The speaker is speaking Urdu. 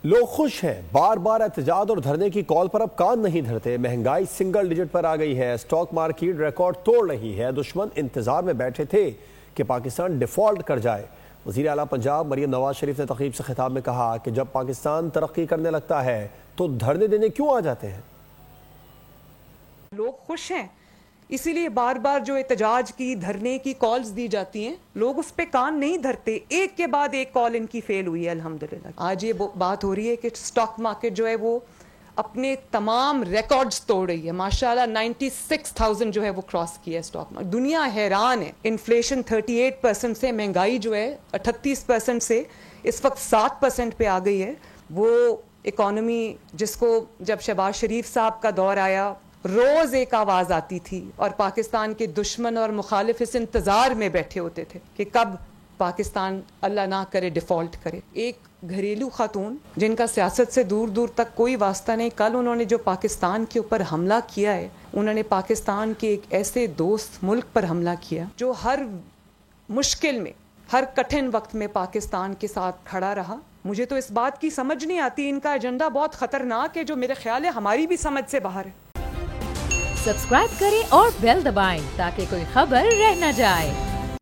لوگ خوش ہیں، بار بار احتجاج اور دھرنے کی کال پر اب کان نہیں دھرتے۔ مہنگائی سنگل ڈیجٹ پر آ گئی ہے، سٹاک مارکیٹ ریکارڈ توڑ رہی ہے۔ دشمن انتظار میں بیٹھے تھے کہ پاکستان ڈیفالٹ کر جائے۔ وزیر اعلیٰ پنجاب مریم نواز شریف نے تقریب سے خطاب میں کہا کہ جب پاکستان ترقی کرنے لگتا ہے تو دھرنے دینے کیوں آ جاتے ہیں؟ لوگ خوش ہیں، اسی لیے بار بار جو احتجاج کی دھرنے کی کالز دی جاتی ہیں لوگ اس پہ کان نہیں دھرتے۔ ایک کے بعد ایک کال ان کی فیل ہوئی ہے الحمدللہ۔ آج یہ بات ہو رہی ہے کہ سٹاک مارکیٹ جو ہے وہ اپنے تمام ریکارڈز توڑ رہی ہے۔ ماشاءاللہ 96,000 جو ہے وہ کراس کیا ہے سٹاک مارکیٹ۔ دنیا حیران ہے۔ انفلیشن 38% سے، مہنگائی جو ہے 38% سے اس وقت 7% پہ آ گئی ہے۔ وہ اکانومی جس کو جب شہباز شریف صاحب کا دور آیا روز ایک آواز آتی تھی اور پاکستان کے دشمن اور مخالف اس انتظار میں بیٹھے ہوتے تھے کہ کب پاکستان اللہ نہ کرے ڈیفالٹ کرے۔ ایک گھریلو خاتون جن کا سیاست سے دور دور تک کوئی واسطہ نہیں، کل انہوں نے جو پاکستان کے اوپر حملہ کیا ہے، انہوں نے پاکستان کے ایک ایسے دوست ملک پر حملہ کیا جو ہر مشکل میں، ہر کٹھن وقت میں پاکستان کے ساتھ کھڑا رہا۔ مجھے تو اس بات کی سمجھ نہیں آتی، ان کا ایجنڈا بہت خطرناک ہے جو میرے خیال ہے ہماری بھی سمجھ سے باہر ہے۔ سبسکرائب کریں اور بیل دبائیں تاکہ کوئی خبر رہ نہ جائے۔